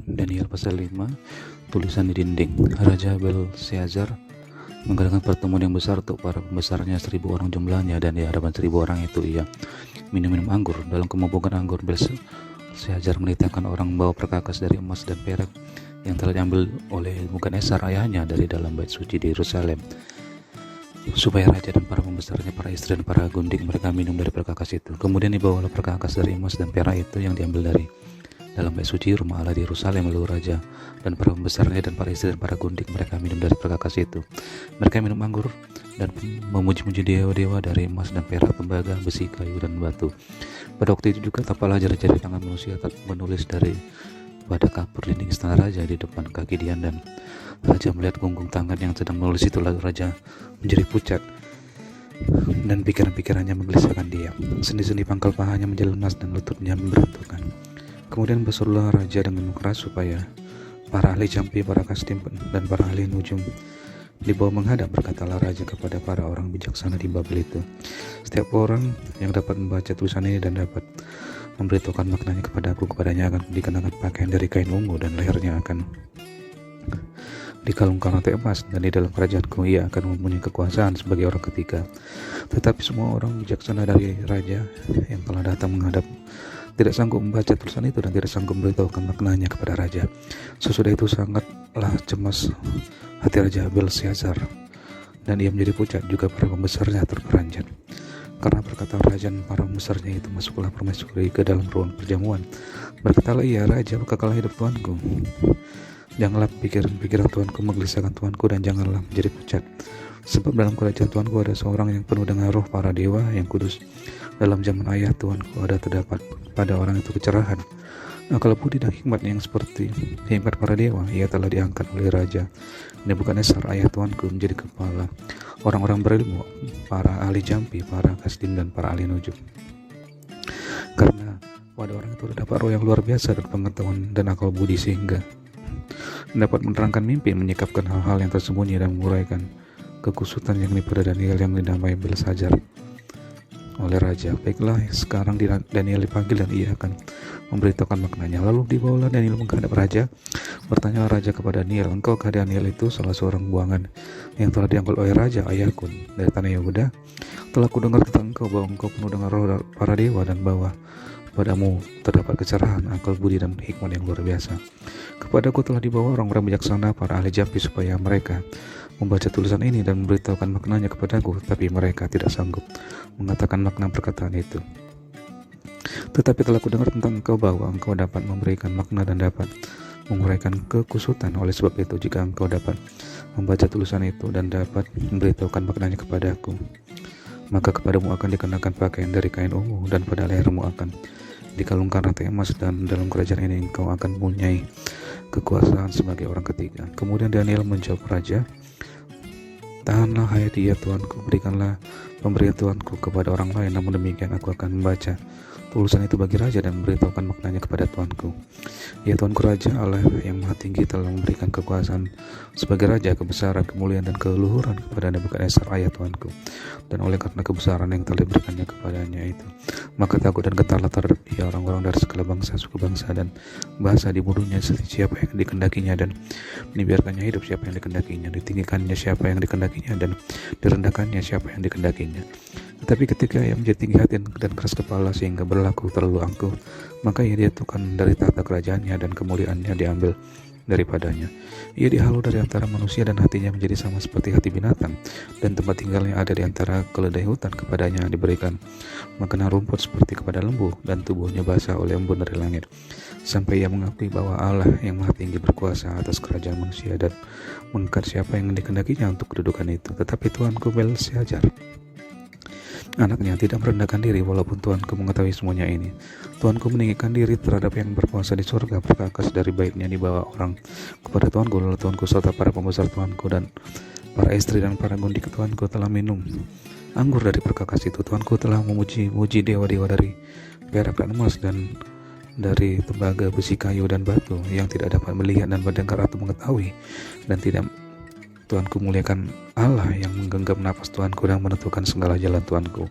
Daniel pasal 5, tulisan di dinding. Raja Belshazzar mengadakan pertemuan yang besar untuk para pembesarnya, 1.000 orang jumlahnya, dan di hadapan 1.000 orang itu ia minum anggur. Dalam kemabukan anggur, Belshazzar menitahkan orang membawa perkakas dari emas dan perak yang telah diambil oleh Nebukadnezar ayahnya dari dalam bait suci di Yerusalem, supaya raja dan para pembesarnya, para istri dan para gundik mereka minum dari perkakas itu. Kemudian dibawalah perkakas dari emas dan perak itu yang diambil dari dalam bait suci rumah Allah di Yerusalem, lalu raja dan para pembesarnya dan para istri dan para gundik mereka minum dari perkakas itu. Mereka minum anggur dan memuji-muji dewa-dewa dari emas dan perak, tembaga, besi, kayu, dan batu. Pada waktu itu juga tampaklah jari-jari tangan manusia menulis dari pada kapur dinding istana raja di depan kaki Dian, dan raja melihat gunggung tangan yang sedang menulis itu. Lalu raja menjadi pucat dan pikiran-pikirannya menggelisahkan dia. Sendi-sendi pangkal pahanya menjadi lemas dan lututnya memberontakan. Kemudian berserulah raja dengan keras supaya para ahli campi, para kastim, dan para ahli nujum dibawa menghadap. Berkatalah raja kepada para orang bijaksana di Babel itu, setiap orang yang dapat membaca tulisan ini dan dapat memberitahukan maknanya kepadanya akan dikenakan pakaian dari kain ungu, dan lehernya akan dikalungkan rantai emas, dan di dalam kerajaanku ia akan mempunyai kekuasaan sebagai orang ketiga. Tetapi semua orang bijaksana dari raja yang telah datang menghadap tidak sanggup membaca tulisan itu dan tidak sanggup memberitahukan maknanya kepada raja. Sesudah itu sangatlah cemas hati Raja Belshazzar, dan ia menjadi pucat, juga para pembesarnya terperanjat. Karena perkataan raja dan para pembesarnya itu, masuklah permaisuri ke dalam ruang perjamuan. Berkatalah ia, raja, kekalah hidup tuanku. Janganlah pikiran-pikiran tuanku menggelisahkan tuanku, dan janganlah menjadi pucat. Sebab dalam kerajaan tuanku ada seorang yang penuh dengan roh para dewa yang kudus. Dalam zaman ayah tuanku ada terdapat pada orang itu kecerahan, akal budi dan hikmat yang seperti hikmat para dewa. Ia telah diangkat oleh raja Nebukadnezar ayah tuanku menjadi kepala orang-orang berilmu, para ahli jampi, para kasdim, dan para ahli nujum. Karena pada orang itu terdapat roh yang luar biasa dan pengetahuan dan akal budi, sehingga dapat menerangkan mimpi, menyikapkan hal-hal yang tersembunyi, dan menguraikan kekusutan yang pada Daniel yang dinamai Belshazzar oleh raja. Baiklah, sekarang Daniel dipanggil dan ia akan memberitahukan maknanya. Lalu dibawalah Daniel menghadap raja. Bertanyalah raja kepada Daniel, engkaukah Daniel itu salah seorang buangan yang telah diambil oleh raja ayahku dari tanah Yehuda? Telah kudengar tentang engkau bahwa engkau penuh dengan roh para dewa, dan bahwa padamu terdapat kecerahan, akal budi, dan hikmat yang luar biasa. Kepadaku telah dibawa orang-orang bijaksana, para ahli jampi, supaya mereka membaca tulisan ini dan memberitahukan maknanya kepadaku, tapi mereka tidak sanggup mengatakan makna perkataan itu. Tetapi telah kudengar tentang engkau bahwa engkau dapat memberikan makna dan dapat menguraikan kekusutan. Oleh sebab itu, jika engkau dapat membaca tulisan itu dan dapat memberitahukan maknanya kepadaku, maka kepadamu akan dikenakan pakaian dari kain ungu, dan pada lehermu akan dikalungkan rantai emas, dan dalam kerajaan ini engkau akan mempunyai kekuasaan sebagai orang ketiga. Kemudian Daniel menjawab raja, tahanlah hai dia tuanku, berikanlah pemberian tuanku kepada orang lain, namun demikian aku akan membaca tulisan itu bagi raja dan memberitahukan maknanya kepada tuanku. Ya tuanku raja, Allah yang maha tinggi telah memberikan kekuasaan sebagai raja, kebesaran, kemuliaan, dan keluhuran kepada Nebukadnezar ayah tuanku, dan oleh karena kebesaran yang telah diberikannya kepadanya itu, maka takut dan getarlah terhadap dia orang-orang dari segala bangsa, suku bangsa, dan bahasa. Dibunuhnya siapa yang dikendakinya, dan dibiarkannya hidup siapa yang dikendakinya, ditinggikannya siapa yang dikendakinya, dan direndahkannya siapa yang dikendakinya. Tetapi ketika ia menjadi tinggi hati dan keras kepala sehingga berlaku terlalu angkuh, maka ia dijatuhkan dari tahta kerajaannya, dan kemuliaannya diambil daripadanya. Ia dihalau dari antara manusia, dan hatinya menjadi sama seperti hati binatang, dan tempat tinggalnya ada di antara keledai hutan. Kepadanya diberikan makanan rumput seperti kepada lembu, dan tubuhnya basah oleh embun dari langit, sampai ia mengakui bahwa Allah yang maha tinggi berkuasa atas kerajaan manusia, dan mengangkat siapa yang dikehendakinya untuk kedudukan itu. Tetapi tuanku Belshazzar, anaknya, tidak merendahkan diri, walaupun tuanku mengetahui semuanya ini. Tuanku meninggikan diri terhadap yang berkuasa di surga. Perkakas dari baitnya dibawa orang kepada tuanku, lalu tuanku serta para pembesar tuanku dan para istri dan para gundik tuanku telah minum anggur dari perkakas itu. Tuanku telah memuji dewa-dewa dari perak dan emas, dan dari tembaga, besi, kayu, dan batu, yang tidak dapat melihat dan mendengar atau mengetahui, dan tidak Tuanku muliakan Allah yang menggenggam nafas Tuanku dan menentukan segala jalan Tuanku.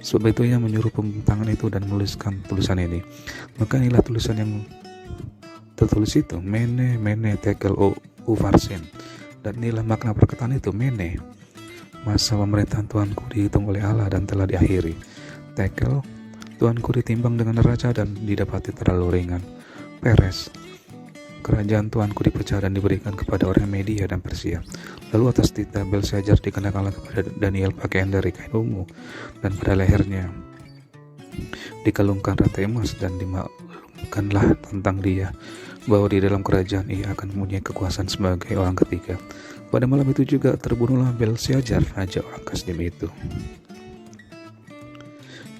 Sebab itu ia menyuruh pembintangan itu dan menuliskan tulisan ini. Maka inilah tulisan yang tertulis itu mene tekel uvarsen, dan inilah makna perkataan itu mene. Masa pemerintahan Tuanku dihitung oleh Allah dan telah diakhiri. Tekel, Tuanku ditimbang dengan neraca dan didapati terlalu ringan. Peres, kerajaan Tuanku dipecah dan diberikan kepada orang Media dan Persia. Lalu atas titah Belshazzar dikenakanlah kepada Daniel pakaian dari kain ungu, dan pada lehernya dikalungkan rantai emas, dan dimaklumkanlah tentang dia bahwa di dalam kerajaan ia akan mempunyai kekuasaan sebagai orang ketiga. Pada malam itu juga terbunuhlah Belshazzar, raja orang Kasdim itu.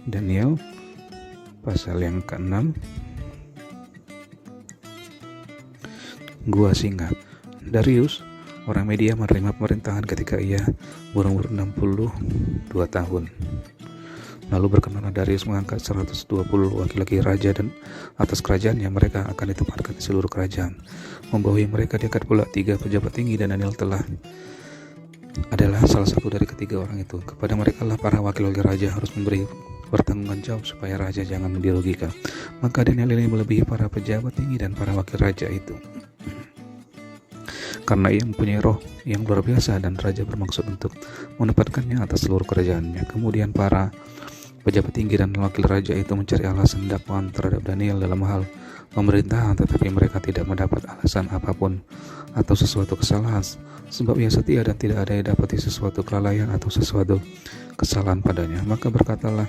Daniel pasal yang ke-6. Gua singa. Darius orang Media menerima pemerintahan ketika ia berumur 62 tahun. Lalu berkenanlah Darius mengangkat 120 laki-laki raja dan atas kerajaannya mereka akan ditempatkan di seluruh kerajaan. Membawahi mereka diangkat pula 3 pejabat tinggi, dan Daniel adalah salah satu dari ketiga orang itu. Kepada mereka lah para wakil-wakil raja harus memberi pertanggungan jawab supaya raja jangan dirugikan. Maka Daniel ini melebihi para pejabat tinggi dan para wakil raja itu, karena ia mempunyai roh yang luar biasa, dan raja bermaksud untuk menempatkannya atas seluruh kerajaannya. Kemudian para pejabat tinggi dan wakil raja itu mencari alasan dakwaan terhadap Daniel dalam hal pemerintahan, tetapi mereka tidak mendapat alasan apapun atau sesuatu kesalahan, sebab ia setia dan tidak ada yang dapati sesuatu kelalaian atau sesuatu kesalahan padanya. Maka berkatalah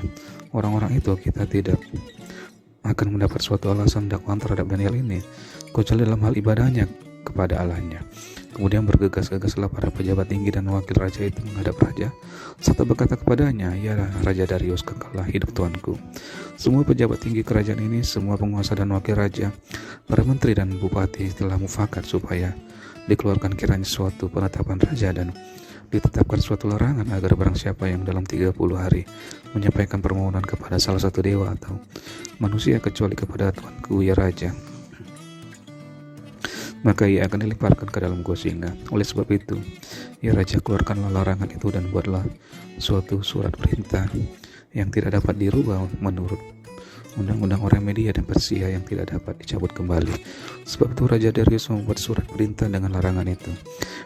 orang-orang itu, kita tidak akan mendapat suatu alasan dakwaan terhadap Daniel ini, kecuali dalam hal ibadahnya kepada Allahnya. Kemudian bergegas-gegaslah para pejabat tinggi dan wakil raja itu menghadap raja, serta berkata kepadanya, ya Raja Darius, kekallah hidup Tuanku. Semua pejabat tinggi kerajaan ini, semua penguasa dan wakil raja, para menteri dan bupati telah mufakat supaya dikeluarkan kiranya suatu penetapan raja dan ditetapkan suatu larangan agar barang siapa yang dalam 30 hari menyampaikan permohonan kepada salah satu dewa atau manusia kecuali kepada Tuanku ya Raja, maka ia akan dilemparkan ke dalam gua singa. Oleh sebab itu, ya Raja, keluarkanlah larangan itu dan buatlah suatu surat perintah yang tidak dapat dirubah menurut undang-undang orang Media dan Persia yang tidak dapat dicabut kembali. Sebab itu Raja Darius membuat surat perintah dengan larangan itu.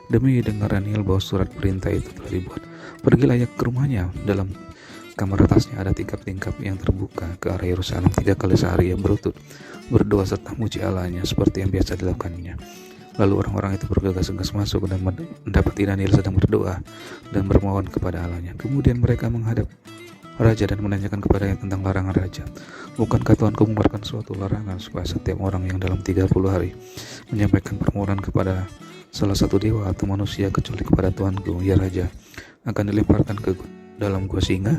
Demi dengar Daniel bahwa surat perintah itu telah dibuat, pergilah ia ke rumahnya. Dalam kamar atasnya ada tingkap-tingkap yang terbuka ke arah Yerusalem. 3 kali sehari ia berdoa serta muji Allahnya seperti yang biasa dilakukannya. Lalu orang-orang itu bergegas-gegas masuk dan mendapati Daniel sedang berdoa dan bermohon kepada Allahnya. Kemudian mereka menghadap raja dan menanyakan kepadanya tentang larangan raja. Bukankah Tuanku mengeluarkan suatu larangan supaya setiap orang yang dalam 30 hari menyampaikan permohonan kepada salah satu dewa atau manusia kecuali kepada Tuanku ya Raja akan dilemparkan ke dalam gua singa?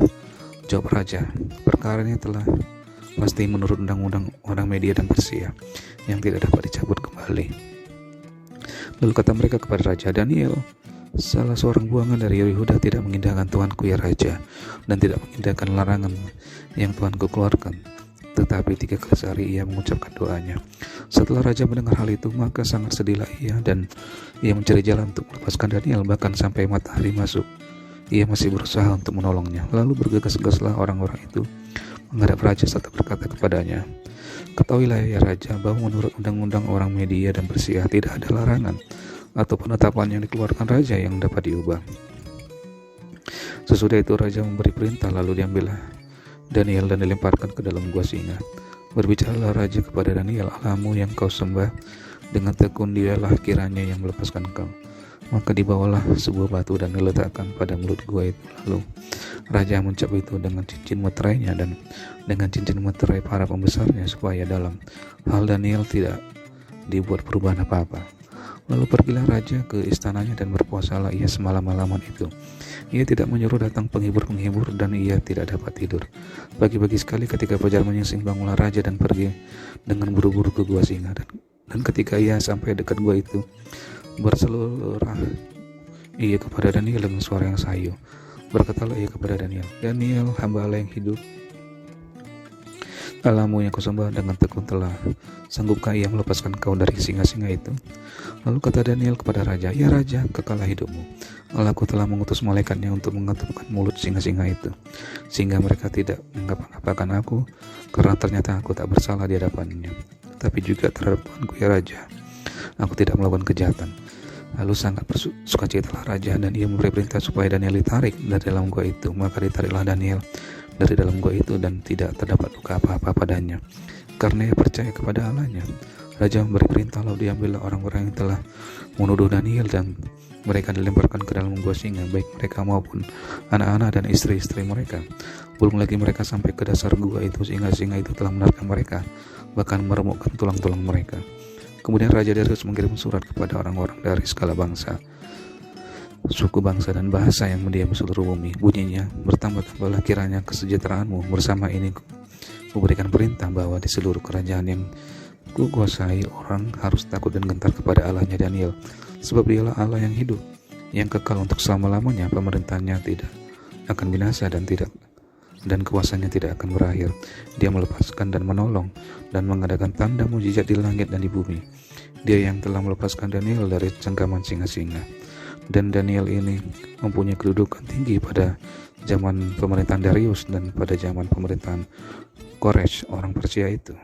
Jawab raja, perkara ini telah pasti menurut undang-undang orang Media dan Persia yang tidak dapat dicabut kembali. Lalu kata mereka kepada raja, Daniel, salah seorang buangan dari Yehuda tidak mengindahkan Tuanku ya Raja dan tidak mengindahkan larangan yang Tuanku keluarkan, tetapi 3 kali sehari ia mengucapkan doanya. Setelah raja mendengar hal itu, maka sangat sedihlah ia, dan ia mencari jalan untuk melepaskan Daniel. Bahkan sampai matahari masuk, ia masih berusaha untuk menolongnya. Lalu bergegas-gegaslah orang-orang itu menghadap raja serta berkata kepadanya, ketahuilah ya Raja, bahwa menurut undang-undang orang Media dan Persia tidak ada larangan atau penetapan yang dikeluarkan raja yang dapat diubah. Sesudah itu raja memberi perintah, lalu diambillah Daniel dan dilemparkan ke dalam gua singa. Berbicaralah raja kepada Daniel, Allahmu yang kau sembah dengan tekun, dialah kiranya yang melepaskan kau. Maka dibawalah sebuah batu dan diletakkan pada mulut gua itu. Lalu raja mencap itu dengan cincin meterainya dan dengan cincin meterai para pembesarnya, supaya dalam hal Daniel tidak dibuat perubahan apa-apa. Lalu pergilah raja ke istananya dan berpuasalah ia semalam-malaman itu. Ia tidak menyuruh datang penghibur-penghibur dan ia tidak dapat tidur. Pagi-pagi sekali ketika fajar menyingsing, bangunlah raja dan pergi dengan buru-buru ke gua singa. Dan ketika ia sampai dekat gua itu, berselurah ia kepada Daniel dengan suara yang sayu. Berkatalah ia kepada Daniel, Daniel, hamba Allah yang hidup, Allahmu yang kau sembah dengan tekun telah sanggupkah ia melepaskan kau dari singa-singa itu? Lalu kata Daniel kepada raja, ya Raja, kekallah hidupmu. Allahku telah mengutus malaikatnya untuk mengetupkan mulut singa-singa itu, sehingga mereka tidak mengapa-ngapakan aku, karena ternyata aku tak bersalah di hadapannya. tetapi juga terhadap Tuanku ya Raja. Aku tidak melakukan kejahatan. Lalu sangat bersukacitalah raja, dan ia memberi perintah supaya Daniel ditarik dari dalam gua itu. Maka ditariklah Daniel dari dalam gua itu, dan tidak terdapat luka apa-apa padanya, karena ia percaya kepada Allahnya. Raja memberi perintah, lalu diambillah orang-orang yang telah menuduh Daniel, dan mereka dilemparkan ke dalam gua singa, baik mereka maupun anak-anak dan istri-istri mereka. Belum lagi mereka sampai ke dasar gua itu, singa-singa itu telah menerkam mereka, bahkan meremukkan tulang-tulang mereka. Kemudian Raja Darius mengirim surat kepada orang-orang dari segala bangsa, suku, bangsa, dan bahasa yang mendiam di seluruh bumi. Bunyinya, bertambah-tambahlah kiranya kesejahteraanmu. Bersama ini kuberikan perintah bahwa di seluruh kerajaan yang kukuasai, orang harus takut dan gentar kepada Allahnya Daniel, sebab dialah Allah yang hidup, yang kekal untuk selama-lamanya. Pemerintahnya tidak akan binasa, dan kuasanya tidak akan berakhir. Dia melepaskan dan menolong dan mengadakan tanda mujizat di langit dan di bumi. Dia yang telah melepaskan Daniel dari cengkaman singa-singa. Dan Daniel ini mempunyai kedudukan tinggi pada zaman pemerintahan Darius dan pada zaman pemerintahan Koresh orang Persia itu.